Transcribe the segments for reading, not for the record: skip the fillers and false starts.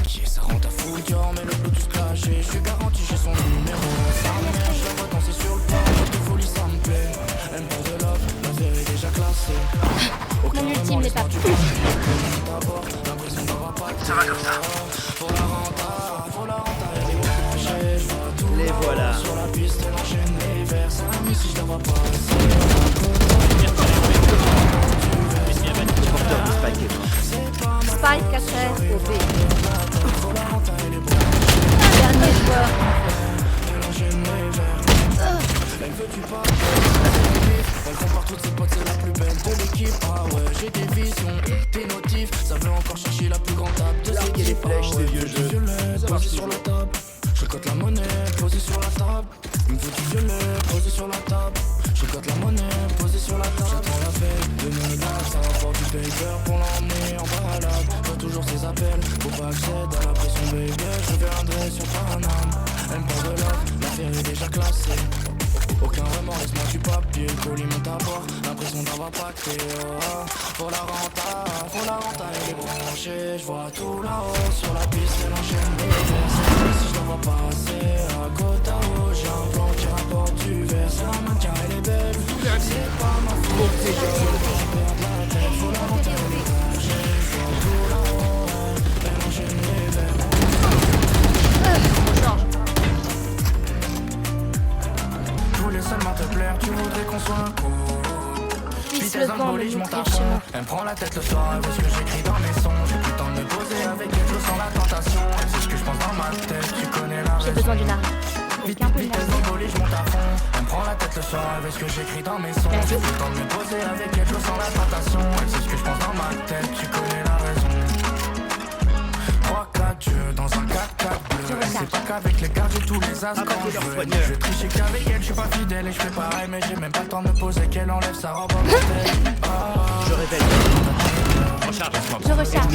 maquillée, ça rend ta foule Dior, mais le Bluetooth clashé. Je suis garanti, j'ai son numéro. Sa mère, je la vois danser sur le pont. De folie, ça me plaît. Elle me parle de love, l'affaire est déjà classée. Mon ultime n'est pas plus. L'impression d'avoir pas de ça va comme ça. Faut la renta, elle est branchée. Je vois tout les voilà. sur la piste, elle enchaîne les vers. C'est un miss si je la vois passer. Spike 4 au B. Dernier joueur. Elle compare toutes ses potes, c'est la plus belle de l'équipe. Ah ouais, j'ai des visions, des notifs. Ça veut encore chercher la plus grande table de Larguer les flèches, ces vieux jeux. Posé sur la table. Je cote la monnaie, posé sur la table. Il me faut du violet, posé sur la table. Je cote la monnaie, posé sur la table. J'attends la fête de mes gars, ça rapporte du paper pour l'emmener en balade. Je vois toujours ses appels, faut pas que j'aide à la pression baby. Je viendrai sur Paname. Elle me parle de love, l'affaire est déjà classée. Aucun remords, laisse-moi du papier. Le colis monte à bord, l'impression d'avoir pacté. Oh, faut la renta, elle est branchée. Je vois tout là-haut sur la piste, elle enchaîne les vers. Si je la vois passer à côte à haut, j'ai un plan qui rapporte du verre. C'est la mannequin, elle est belle. C'est pas ma faute, c'est que je perds la tête. Faut la renta, elle est branchée. Je vois tout là-haut, elle enchaîne les vers. Seulement te plaire, tu voudrais qu'on soit un couple. Vitesse dans le bolide, je monte à fond. Elle me prend la tête le soir, elle veut ce que j'écris dans mes sons. J'ai plus le temps de me poser avec elle, je sens la tentation. Elle sait ce que je pense dans ma tête, tu connais la raison. J'ai besoin d'une arme. Vitesse dans le bolide, je monte à fond. Elle me prend la tête le soir, elle veut ce que j'écris dans mes sons. J'ai plus le temps de me poser avec elle, je sens la tentation. Elle sait ce que je pense dans ma tête, tu connais la raison. 3-4 jeux dans un 4-4 bleu. C'est pas qu'avec les cartes, j'ai tous les as quand je veux. Je vais tricher qu'avec elle, je suis pas fidèle et je fais pareil. Mais j'ai même pas le temps de me poser qu'elle enlève sa robe en bordel. Je révèle. Je recharge.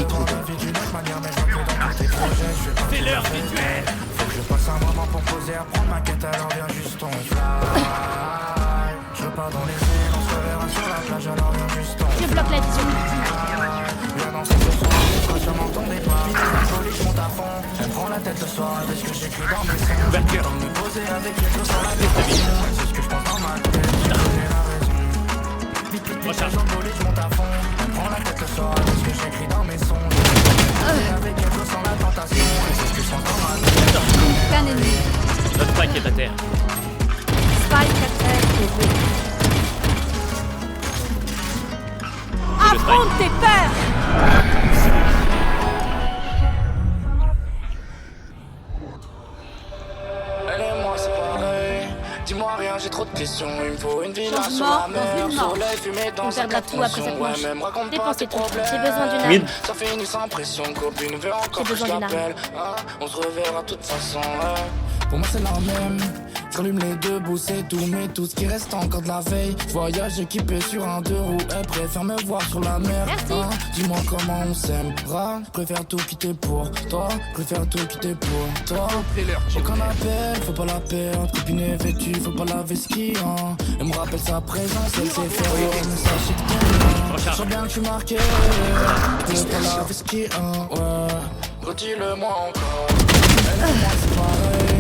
C'est l'heure visuelle. Faut que je passe un moment pour poser, apprendre ma quête, alors viens juste on fly. Je pars dans les airs, on se reverra sur la plage, alors viens juste on fly. Je bloque la vision. Viens danser ce soir, je serai sûrement ton départ. Je monte à fond, elle prend la tête le soir avec ce que j'écris dans mes sons. J'ai le temps de me poser avec elle, je sens la dépression. C'est ce que je pense dans ma tête, tu connais la raison. Vite, j'envolé, je monte à fond. Elle prend la tête le soir avec ce que j'écris dans mes sons. J'ai le temps de me poser avec elle, je sens la tentation. C'est ce que je pense dans ma tête. Aucun ennemi. Notre Spike est à terre. Spike 4 au B. Affronte tes peurs. Elle et moi c'est pareil. Dis-moi rien, j'ai trop de questions. Il me faut une villa Change sur mort la mer. dans une mort. Soleil fumé On dans un perdra tout après cette manche. Ouais, même raconte pas Dépensez tes tout. problèmes. J'ai besoin d'une arme. Mid. Ça finit sans pression, copine veut encore J'ai que je besoin d'une arme. l'appelle. Hein, on se reverra de toute façon, ouais. Pour moi c'est la même. J'allume les deux bouts, c'est tout. Mais tout ce qui reste encore de la veille. Voyage équipé sur un deux roues. Elle préfère me voir sur la mer. Merci. Hein, dis-moi comment on s'aimera. Préfère tout quitter pour toi. Préfère tout quitter pour toi. Aucun appel, faut pas la perdre. Copine est vêtue, faut pas la ski. Hein. Elle me rappelle sa présence, elle sait faire mais sachez que t'aimes. Je sens bien que je suis marqué. Faut pas la ski. Hein. Ouais, redis-le-moi encore. Elle et moi c'est pareil.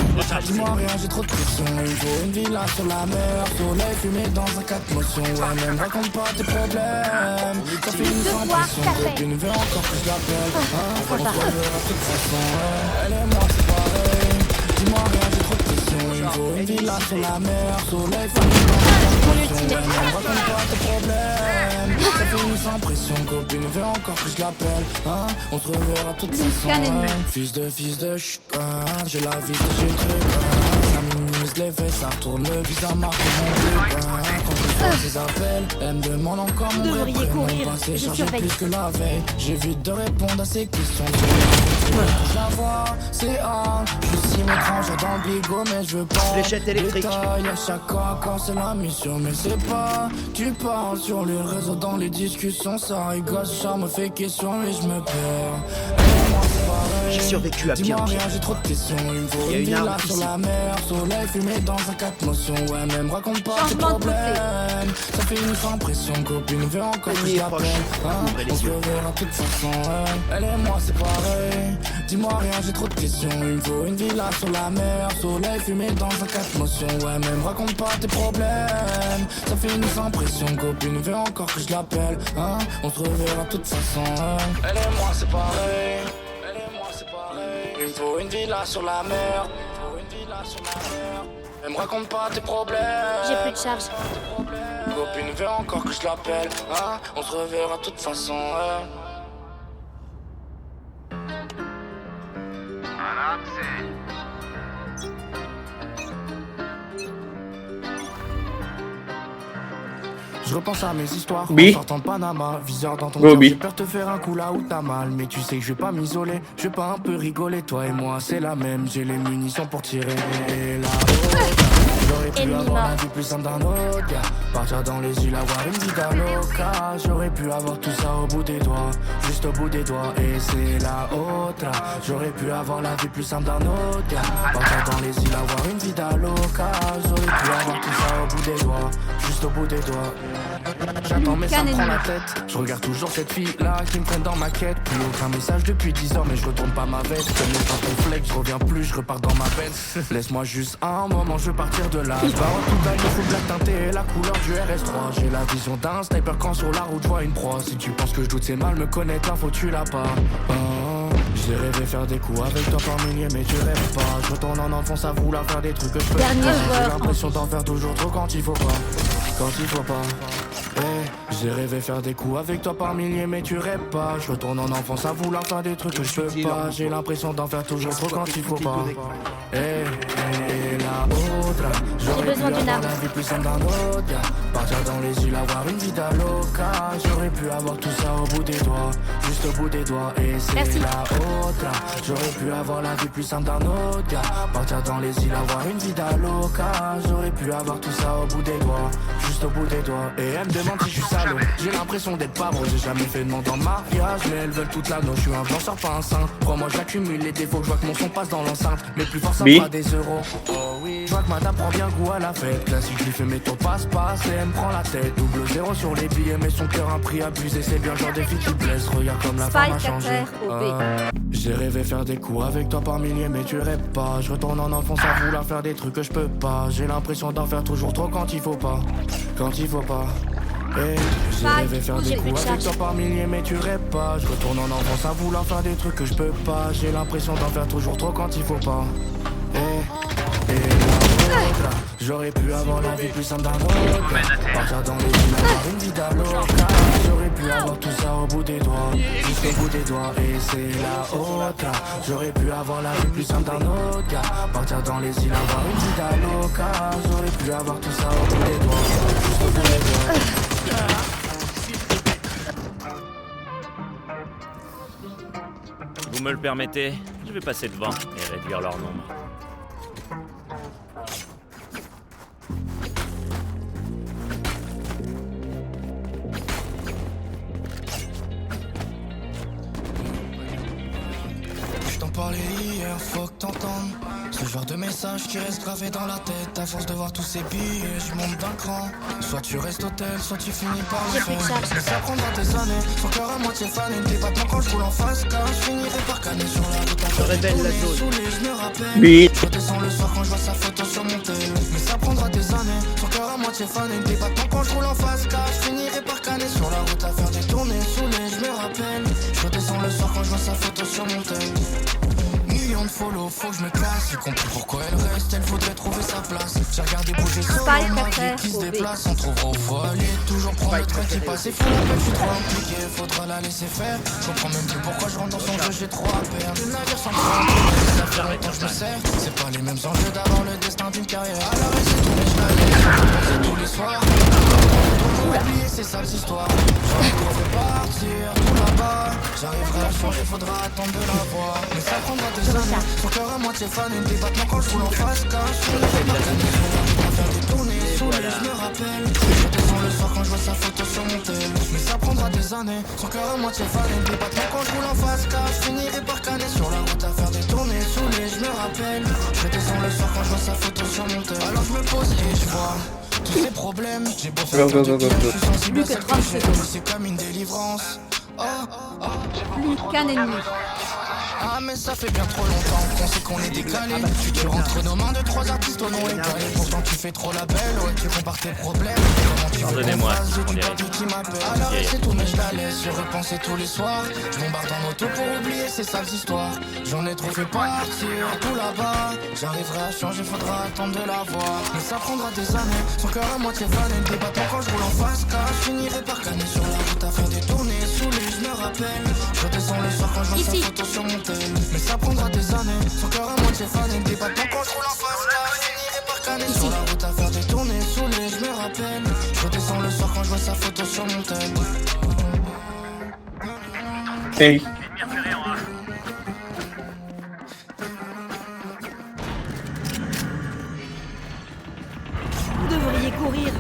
Dis-moi rien, j'ai trop de pression. Il faut une villa sur la mer. Soleil fumé dans un 4 motions. Ouais, même raconte pas tes problèmes. Ça finit sans pression. Copine veut encore que je l'appelle. Hein, on se reverra de toute façon. Ouais. Elle et moi c'est pareil. Dis-moi rien, j'ai trop de pression. Il faut une villa sur la mer. Soleil fumé dans un 4 motions. Ouais, même raconte pas tes problèmes. Ça finit sans pression. Copine veut encore que je l'appelle. Hein, on se reverra de toute façon. Ouais. Fils de chut. J'ai la vie, j'ai le truc. Ça minimise les faits, ça retourne le visa, marque mon truc. Quand je fais ses appels, elle me demande encore mon vrai devriez prénom. courir, Passé je chargé surveille. plus que la veille. J'évite de répondre à ces questions. Je la vois, c'est hard. Je suis étranger dans le bigot, mais je veux pas. Fléchette électrique. Détail à chaque cas quand c'est la mission, mais c'est pas. Tu parles sur les réseaux, dans les discussions, ça rigole, ça me fait question et je me perds. Et moi, c'est pareil. J'ai survécu à bien Dis-moi pire. rien, j'ai trop de questions. Il me faut Il y a une villa arme sur ici. la mer, soleil fumé dans un 4 motions. Ouais, même raconte pas tes Changement de côté. problèmes. Ça fait une sans pression, copine veut encore que Ennemi je est l'appelle. proche. Hein, Ouvrez les on se yeux. reverra de toute façon. Elle et moi c'est pareil. Dis-moi rien, j'ai trop de questions. Il me faut une villa sur la mer, soleil fumé dans un 4 motions. Ouais, même raconte pas tes problèmes. Ça fait une sans pression, copine veut encore que je l'appelle. Hein, on se reverra de toute façon. Elle et moi c'est pareil. Elle et moi c'est pareil. Il me faut une villa sur la mer. Il me faut une villa sur la mer. Elle me raconte pas tes problèmes. J'ai plus de charge. Copine veut encore que je l'appelle. Hein, on se reverra de toute façon. Je repense à mes histoires Oui. en sortant de Panama. Viseur dans ton Go, cœur, Bi. j'ai peur de te faire un coup là où t'as mal. Mais tu sais que je vais pas m'isoler, je vais pas un peu rigoler. Toi et moi c'est la même, j'ai les munitions pour tirer la J'aurais pu Ennemi avoir mort. la vie plus simple d'un autre gars. Partir dans les îles, avoir une vie d'aloca. J'aurais pu avoir tout ça au bout des doigts, juste au bout des doigts. Et c'est la autre. J'aurais pu avoir la vie plus simple d'un autre gars. Partir dans les îles, avoir une vie d'aloca. J'aurais pu avoir tout ça au bout des doigts, juste au bout des doigts. J'attends mais ça me prend la tête. Je regarde toujours cette fille là qui me traîne dans ma quête. Plus aucun message depuis 10 heures mais je retourne pas ma veste. Comme les temps ton flex, je reviens plus, je repars dans ma peine. Laisse-moi juste un moment, je veux partir de là. Je pars en tout il faut black teinté et la couleur du RS3. J'ai la vision d'un sniper quand sur la route je vois une proie. Si tu penses que je doute c'est mal me connaître, l'info tu l'as pas. J'ai rêvé faire des coups avec toi par milliers mais tu rêves pas. Je retourne en enfance à vouloir faire des trucs que je peux Dernier pas. joueur J'ai l'impression d'en faire toujours trop quand il faut pas. Quand il faut pas. J'ai rêvé faire des coups avec toi par milliers mais tu rêves pas. Je retourne en enfance à vouloir faire des trucs que je peux pas. J'ai l'impression d'en faire toujours trop quand il faut pas. La autre, j'aurais besoin pu d'une avoir arme. la vie plus simple d'un autre gars. Partir dans les îles, avoir une vie d'aloca. J'aurais pu avoir tout ça au bout des doigts, juste au bout des doigts. Et c'est Merci. la autre, j'aurais pu avoir la vie plus simple d'un autre gars. Partir dans les îles, avoir une vie d'aloca. J'aurais pu avoir tout ça au bout des doigts, juste au bout des doigts. Et elle me demande si je suis salaud. J'ai l'impression d'être pas bon, j'ai jamais fait de demande en mariage. Mais elles veulent toute l'anneau, je suis un danseur pas un saint. Crois-moi j'accumule les défauts, je vois que mon son passe dans l'enceinte. Mais plus fort ça Oui. fera des euros. Oh oui, je vois que madame prend bien goût à la fête. Classique, je fais mes tours passe-passe et elle me prend la tête. Double zéro sur les billets, mais son cœur un prix abusé. C'est bien le genre des filles qui blessent, regarde comme la femme a Spike à changé. terre au B. J'ai rêvé faire des coups avec toi par milliers mais tu rêves pas. Je retourne en enfance à vouloir faire des trucs que je peux pas. J'ai l'impression d'en faire toujours trop quand il faut pas. Quand il faut pas. J'ai Spike, rêvé faire des j'ai plus coups de avec toi charge. par milliers mais tu rêves pas. Je retourne en enfance à vouloir faire des trucs que je peux pas. J'ai l'impression d'en faire toujours trop quand il faut pas. La autre, j'aurais pu avoir la vie plus simple d'un autre. Partir dans les îles, avoir une vie d'aloca. J'aurais pu avoir tout ça au bout des doigts, jusqu'au bout des doigts. Et c'est la autre, j'aurais pu avoir la vie plus simple d'un autre gars. Partir dans les îles, avoir une vie d'aloca. J'aurais pu avoir tout ça au bout des doigts, jusqu'au bout des doigts. Si vous me le permettez, je vais passer devant et réduire leur nombre. Je t'en parlais hier, faut que t'entendes. Ce genre de message qui reste gravé dans la tête. À force de voir tous ces billets, je monte d'un cran. Soit tu restes hôtel, soit tu finis par le J'ai plus de faire. charge. Ça prendra des années, son cœur à moitié fané. Des battements quand je roule en face, car je finirai par canner sur la route. Je révèle la zone. Saoulé, je me rappelle. Oui. Je descends le soir quand je vois sa photo sur mon tel. Mais ça prendra des années, son cœur à moitié fané. Des battements quand je roule en face, car je finirai par canner sur la route à faire des tournées. Saoulé, je me rappelle. Je descends le soir quand je vois sa photo sur mon tel. Millions de follow, faut que je me classe. J'ai compris pourquoi elle reste, elle voudrait trouver sa place. J'ai regardé bouger solo, Spike ma à vie terre qui se au B. déplace. On trouvera au foyer, toujours prendre le train qui passe. C'est fou, la peine, je suis trop impliqué, faudra la laisser faire. Je comprends même plus pourquoi je rentre dans son jeu, j'ai trop à perdre. Le navire sans prendre, ça fait longtemps que je me sers. C'est pas les mêmes enjeux d'avant le destin d'une carrière. À la c'est tous les chalets, c'est tous les soirs. Toujours oublier ces sales histoires. J'aurais dû partir, tout là-bas. J'arriverai à changer, faudra attendre de la voir. Mais ça prendra des années. Son cœur à moitié fané, des battements quand je roule en face. Car je suis à faire des tournées, saoulé, je me rappelle. Je descends le soir quand je vois sa photo sur mon tel. Mais ça prendra des années. Son cœur à moitié fané, des battements quand je roule en face. Car je finirai par canner sur la route à le soir quand je vois sa photo sur mon tel. Alors je me pose et je vois tous ces problèmes. J'ai beau faire tant de bien, je suis sensible à cette touche. C'est comme une délivrance. Plus qu'un ennemi. Ah mais ça fait bien trop longtemps qu'on sait qu'on est décalé. Tu rentres nos mains de trois artistes au nom égalé. Pourtant tu fais trop la belle, ouais tu compares tes problèmes. Comment tu Pardonnez-moi, j'ai on du dirait. papier qui m'appelle. Alors c'est tout mais je la laisse, je repensais tous les soirs. Je m'embarque en moto pour oublier ces sales histoires. J'en ai trop fait partir, tout là-bas. J'arriverai à changer, faudra attendre de la voir. Mais ça prendra des années, son cœur à moitié fané. Le débattant quand je roule en face car je finirai par canner sur la route à faire des tournées. Sous lui je me rappelle, je redescends le soir quand je vois sa photo sur mon tel. Mais ça prendra des années, son cœur à moitié fané. Le débattant quand je roule en face car je finirai par canner sur la route à faire des tournées. Sous lui je me rappelle, je redescends le soir quand je vois sa photo sur mon tel. Hey. Vous devriez courir.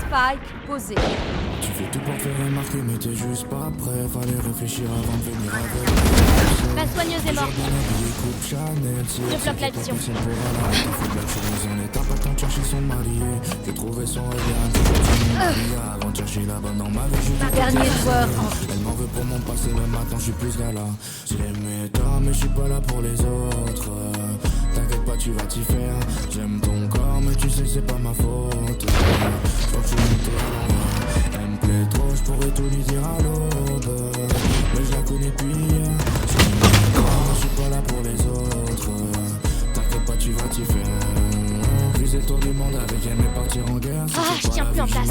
Spike posé. Tu fais tout pour faire remarquer mais t'es juste pas prêt. Fallait réfléchir avant de venir avec. La soigneuse est morte. Je bloque la vision. Pas tant de chercher son marié. J'ai trouvé son regard. Avant de chercher la bonne dans ma vie. Dernier joueur. Elle m'en veut pour mon passé, mais maintenant je suis plus gala. J'ai mes torts, mais je suis pas là pour les autres. T'inquiète pas, tu vas t'y faire. J'aime ton corps, mais tu sais, c'est pas ma faute. Faut que je monte à l'envers. Elle me plaît trop, je pourrais tout lui dire à l'aube. Mais je la connais depuis hier. J'aime mes torts, mais je suis pas là pour les autres. T'inquiète pas, tu vas t'y faire. Viser le tour du monde avec elle, mais partir en guerre. Ah, je tiens plus en place.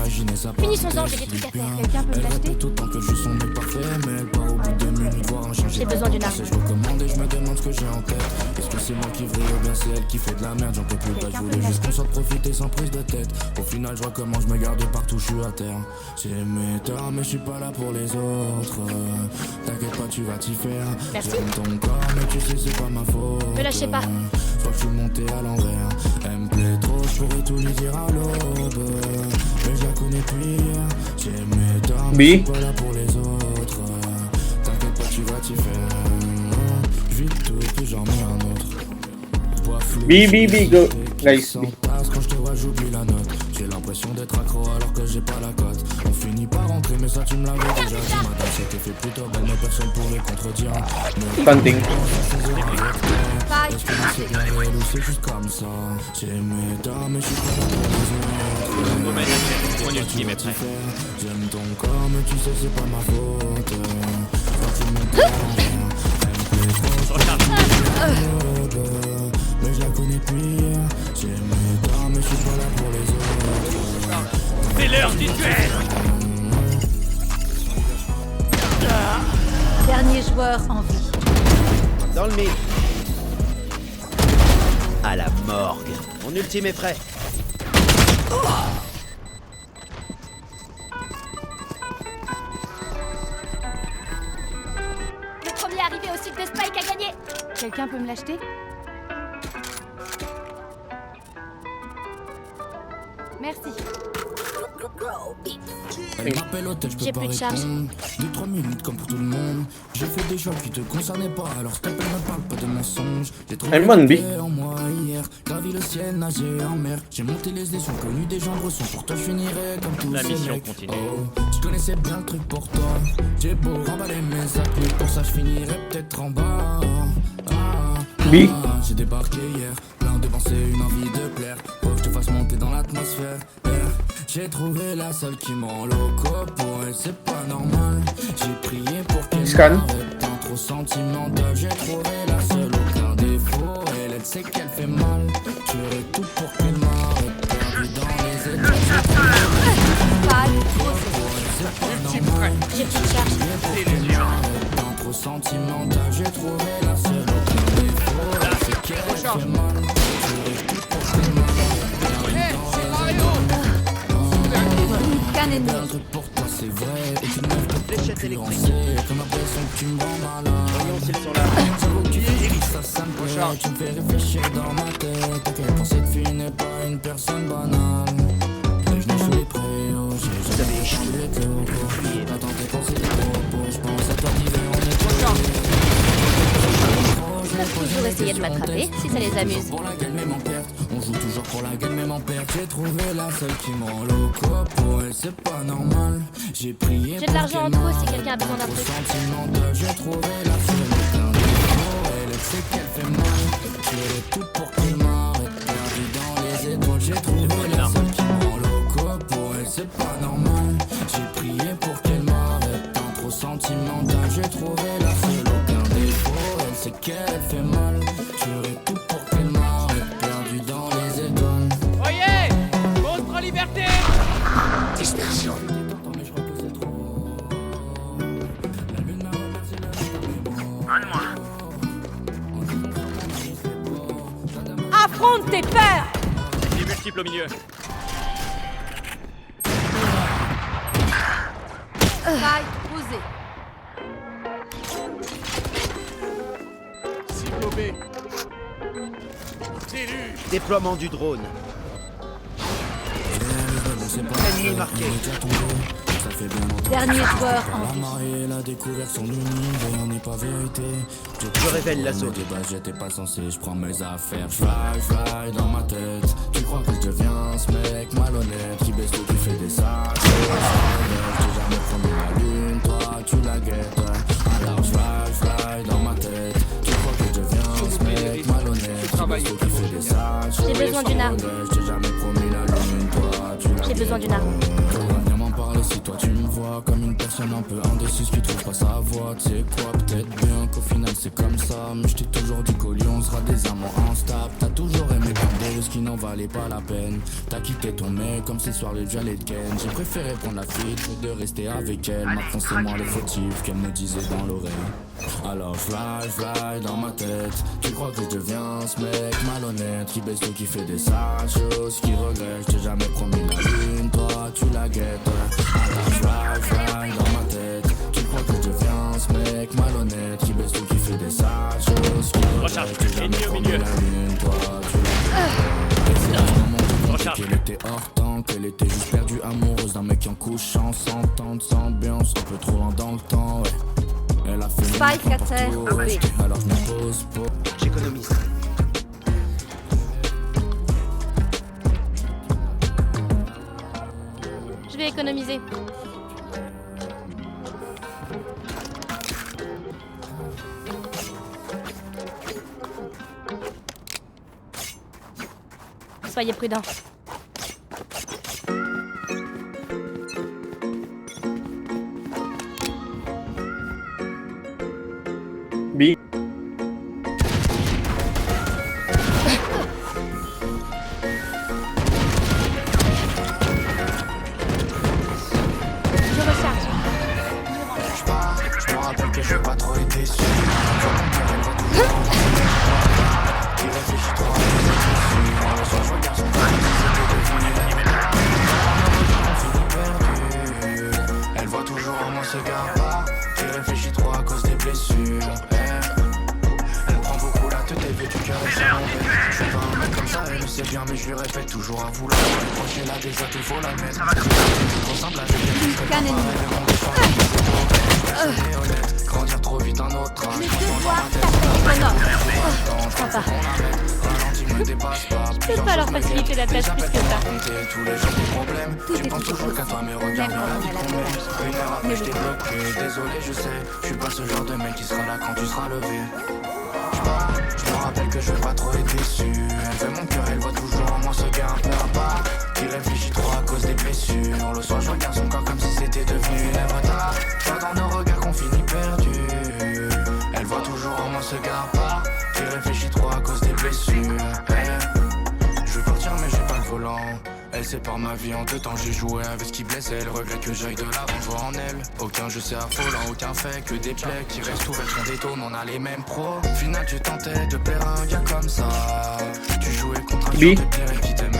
Finissons-en, j'ai des trucs à faire. Quelqu'un peut me l'acheter? Tout le temps que je suis son mec parfait, mais elle part au bout de 2 minutes, voir un changer. J'ai besoin d'une arme. Je recommande et je me demande ce que j'ai en tête. Est-ce que c'est moi qui vrille ou bien c'est elle qui fait de la merde? J'en peux plus, bah je voulais juste qu'on sorte profiter sans prise de tête. Au final, je vois comment je me garde partout, je suis à terre. J'ai mes torts, mais je suis pas là pour les autres. T'inquiète pas, tu vas t'y faire. Merci. J'aime ton corps, mais tu sais, c'est pas ma faute. Me lâchez pas. Je crois que je suis monté à l'envers. Elle me plaît trop, je pourrais tout lui dire à l'aube. Mais je la connais depuis hier. J'ai mes torts, mais je suis pas là pour les autres. T'inquiète pas, tu vas t'y faire. Je vis tout, puis j'en mets un autre. B, go. Nice. Quand je te vois, j'oublie la note. J'ai l'impression d'être accro alors que j'ai pas la cote. On finit par rentrer, mais ça tu me l'avais déjà dit. Madame, c'était fait plutôt belle, mais personne pour le contredire. Planting. Est-ce que c'est bien réel ou c'est juste comme ça? J'ai mes torts, mais je suis pas là pour les autres. Domaine, mon ultime est prêt. J'aime ton corps, mais tu sais, c'est pas ma faute. Quand tu montes à l'envers, elle me plaît trop. Mais je la connais depuis hier. J'ai mes torts, mais je suis pas là pour les autres. C'est l'heure du duel. Dernier joueur en vie. Dans le mid. À la morgue. Mon ultime est prêt. Le premier arrivé au site de Spike a gagné. Quelqu'un peut me l'acheter? Merci. Elle m'appelle hôtel, je J'ai peux pas plus de charge. répondre. 2-3 minutes comme pour tout le monde. J'ai fait des choix qui te concernaient pas. Alors stop, elle me parle pas de mensonges. J'ai trouvé Elle bonne la bille. paix en moi hier. Gravi le ciel, nagé en mer. J'ai monté les échelons, connu des gens bressons. Pour toi, je finirai comme tous La ces mission mecs. continue. Oh, je connaissais bien le truc pour toi. J'ai beau remballer mes actes, mais pour ça, je finirai peut-être en bas. B. J'ai débarqué hier, plein de pensées, une envie de plaire. Faut que je te fasse monter dans l'atmosphère. Yeah. J'ai trouvé la seule qui me rend loco. Pour elle, c'est pas normal. J'ai prié pour qu'elle Scan. m'arrête, tant trop sentimentale. J'ai trouvé la seule, aucun défaut. Elle sait qu'elle fait mal. Je ferai tout pour qu'elle m'arrête. Perdu dans les états. Spike posé. C'est pas normal. J'ai plus de charge. Tant trop sentimental. J'ai trouvé la seule, aucun défaut. Elle sait qu'elle fait mal. Je ferai tout pour qu'elle m'arrête. Qu'un ennemi. Un truc pour toi c'est vrai. Et tu ne peux Fléchette électrique. comme l'impression que tu me rends malade. Voyons s'ils sont là. Ça vaut que tu fais ça me plaît. Tu me fais réfléchir dans ma tête. À quel point cette fille n'est pas une personne banale. essayer de m'attraper, si ça les amuse. Pour la gagne même en perte. On joue toujours pour la gagne même en perte. J'ai trouvé la seule qui me rend loco. Pour elle c'est pas normal. J'ai prié. J'ai de l'argent en trop si quelqu'un a besoin d'un truc. Sentimental, j'ai trouvé la seule avec un défaut. Elle sait qu'elle fait mal. J'ai tout pour qu'elle m'arrête. Perdu dans les étoiles, j'ai trouvé la seule qui me rend loco. Pour elle c'est pas normal. J'ai prié pour qu'elle m'arrête. Tant trop sentimental, j'ai trouvé la seule aucun défaut. Elle sait qu'elle fait mal. J'aurais tout pour qu'elle m'arrête. Perdu dans les étoiles. Oyez! Contre liberté! Dispersion. Mais je crois que c'est trop. La lune m'a remercié Affronte tes peurs! Des multiples au milieu. Faille posée. Cible au B. Déploiement du drone. Ennemi marqué. Dernier joueur en vie. mariée, la découverte son univers n'est pas vérité. Je révèle l'assaut. J'étais pas censé, je prends mes affaires. Fly dans ma tête. Tu crois que je deviens ce mec malhonnête qui baisse tout, qui fait des sacs. J'ai jamais promis la lune, toi tu la guettes. Alors fly dans ma tête. Tu crois que je deviens ce mec malhonnête qui baisse tout, qui fait des sacs. J'ai besoin d'une arme. J'ai jamais promis la lune, toi tu la J'ai besoin d'une arme. Viens m'en parler si toi tu me vois comme une personne un peu indécise qui trouve pas sa voix. Tu sais quoi, peut-être bien qu'au final c'est comme ça. Mais je t'ai toujours dit qu'au lion on sera des amants instables. T'as toujours aimé comme des qui n'en valait pas la peine. T'as quitté ton mec comme ces soirs les j'allais de ken. J'ai préféré prendre la fuite que de rester avec elle. Maintenant c'est moi le fautif qu'elle me disait dans l'oreille. Alors fly dans ma tête. Tu crois que je deviens ce mec malhonnête qui baisse tout, qui fait des sales choses, qui regrette. Je t'ai jamais promis la lune, toi tu la guettes. Alors fly dans ma tête. Tu crois que je deviens ce mec malhonnête qui baisse tout, qui fait des sales choses, qui Recharge. regrette. Je t'ai jamais Ennemi au promis milieu. la lune, toi tu la guettes. Recharge. Qu'elle était hors temps, qu'elle était juste perdue amoureuse d'un mec qui en couchant, s'entendre, s'ambiance, un peu trop loin dans le temps, ouais. Elle a fait Spike une à terre, partout, B. alors je me pose pas. J'économise. Je vais économiser. Soyez prudents. B. Je recharge. Je me rappelle que je veux pas trop être déçu. Il réfléchit trop à mes je regarde son elle voit toujours en moi ce gars qui réfléchit trop à cause des blessures. Elle prend beaucoup la tête et veut du cœur et ça m'embête. Je suis pas un mec comme ça, elle le sait bien mais je lui répète toujours à vouloir. Proche elle a déjà tout, faut la mettre. C'est trop simple à Qu'un ennemi. grandir trop vite un autre âge. Les devoirs s'appellent Oh, sympa. Je peux pas leur faciliter la tâche plus que ça. Tous les jours des problèmes. Tu penses toujours qu'à toi mais regarde bien la vie qu'on mène. Une heure après je t'ai bloqué. Désolé je sais. Je suis pas ce genre de mec qui sera là quand tu seras levé. Je me rappelle que je vais pas trop être déçu. Elle veut mon cœur, elle voit toujours en moi ce gars un peu à part. Qui réfléchit trop à cause des blessures. Le soir je regarde son corps comme si c'était devenu une œuvre d'art. Pas dans nos regards qu'on finit perdu. Elle voit toujours en moi ce gars à part. Qui réfléchit trop à cause des blessures. Je veux partir mais j'ai pas le volant. Elle sépare ma vie en deux temps, j'ai joué avec ce qui blesse. Elle regrette que j'aille de l'avant, je vois en elle aucun jeu c'est affolant, aucun fait que des plaies qui restent ouvertes, on détourne, on a les mêmes pros. Final tu tentais de plaire à un gars comme ça. Tu jouais contre un B. joueur de pierre et qui t'aimait.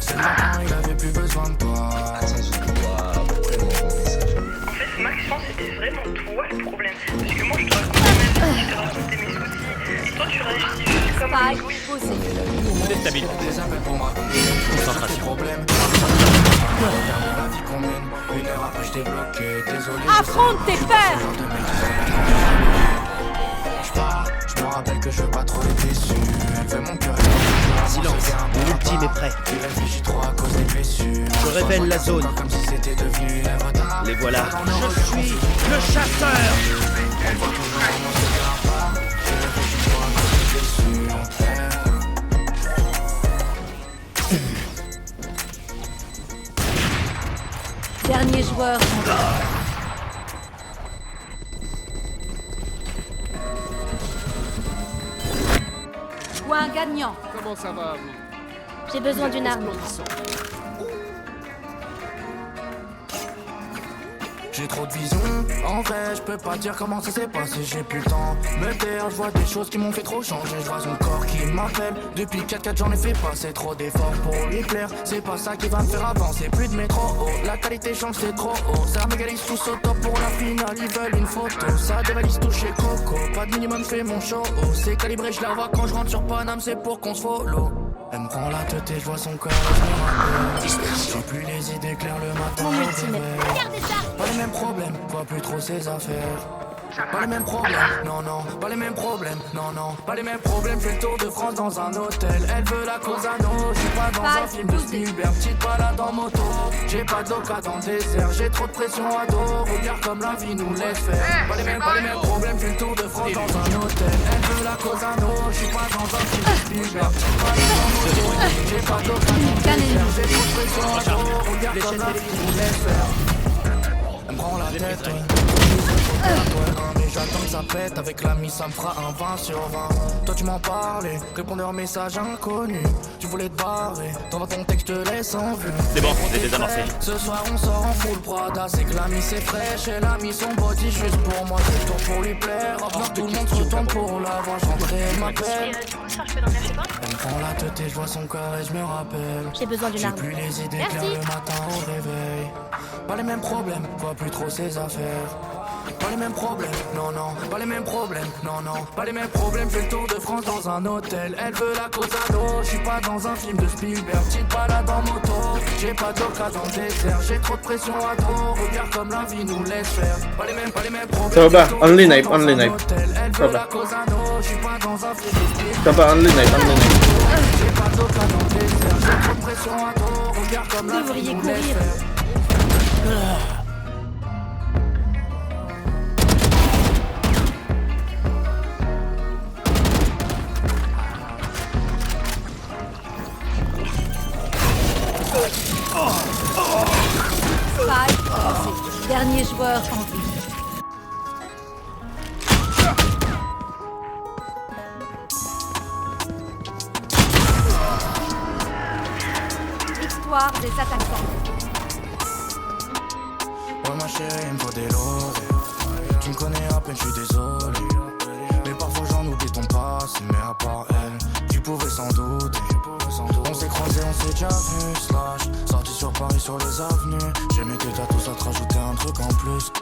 C'est le matin, il avait plus besoin de toi. En fait, Max, je pense que c'était vraiment toi le problème. Parce que moi, je te racontais ma vie, je te racontais mes soucis. Et toi, tu réagis juste comme un Spike égoïste. posé. Déstabilise. Des appels pour me raconter Concentration. problèmes. La vie qu'on mène, une heure après je t'ai bloqué. Désolé. Affronte tes peurs! Je me rappelle que je veux pas trop les déçus. Elle veut mon cœur. Silence, mon ultime est prêt. Il réfléchit trop à cause des blessures. Je révèle la zone. Comme si c'était devenu une œuvre d'art. Les voilà. Je suis le chasseur. Elle voit toujours mon cigare pas. Il réfléchit trop à cause des blessures. Dernier joueur en vie. Point gagnant. Comment ça va, vous? J'ai besoin d'une arme. J'ai trop de vision, en vrai je peux pas dire comment ça s'est passé, j'ai plus le temps me taire, je vois des choses qui m'ont fait trop changer, je vois son corps qui m'appelle, depuis 4-4 j'en ai fait passer trop d'efforts pour lui plaire, c'est pas ça qui va me faire avancer, plus de métro haut, la qualité change c'est trop haut, ça mégalise tous au top pour la finale, ils veulent une photo, ça dévalise tout chez Coco, pas de minimum fait mon show, c'est calibré, je la vois quand je rentre sur Paname, c'est pour qu'on se follow. Elle me prend la tête et je vois son cœur, j'ai plus les idées claires le matin. Mon ultimate. Regardez ça. Pas les mêmes problèmes, vois plus trop ses affaires. Pas les mêmes problèmes, non, non, pas les mêmes problèmes, non, non, pas les mêmes problèmes. Fais le tour de France dans un hôtel. Elle veut la cause à nous, je suis pas dans un film de Spielberg. Petite balade en moto, j'ai pas d'oca dans le désert. J'ai trop de pression à dos, regarde comme la vie nous laisse faire. Pas les mêmes problèmes, fais le tour de France dans un hôtel. Elle veut la cause à nous, je suis pas dans un film de Spielberg. Petite balade en moto, j'ai pas d'oca dans le désert. J'ai trop de pression à dos, regarde comme la vie nous laisse faire. Elle me prend la tête, mais j'attends que ça pète, avec l'ami ça me fera un 20 sur 20. Toi tu m'en parlais, répondeur message inconnu. Tu voulais te barrer, t'envoies ton texte, je te laisse en vue. C'est bon, j'ai désamorcé. Ce soir on sort en full Prada, c'est que l'ami c'est fraîche et l'ami son body juste pour moi. Je tourne pour lui plaire, revenant tout le monde se retourne pour la voir. J'entrais, elle m'appelle. Du coup, ça, je peux dormir chez toi? Elle me prend la tête et je vois son cœur et je me rappelle. J'ai besoin d'une J'ai arme. plus les idées Merci. claires le matin au réveil. Pas les mêmes problèmes, vois plus trop ses affaires. Pas les mêmes problèmes, non, non, pas les mêmes problèmes, non, non, pas les mêmes problèmes. Fais le tour de France dans un hôtel. Elle veut la cause à dos, je suis pas dans un film de Spielberg. Petite balade en moto, j'ai pas d'oca dans le désert. J'ai trop de pression à dos, regarde comme la vie nous laisse faire. Pas les mêmes problèmes. Soba, only knife, only knife. Elle veut Soba. la cause à dos, je suis pas dans un film de Spielberg. Soba, only knife, only knife. J'ai pas d'oca dans le désert. J'ai trop de pression à dos, regarde comme la vie Devriez nous laisse courir. faire. Spike lancé. Dernier joueur en vie. Victoire des attaquants. Ouais ma chérie, il me faut des lots. Tu me connais à peine, je suis désolé. Mais parfois j'en oublie ton passé. Mais à part elle, tu pouvais sans doute. On s'est croisés, on s'est déjà vu. Slash, sorti sur Paris sur les avenues. J'ai mis tes tatous, ça te rajouter un truc en plus.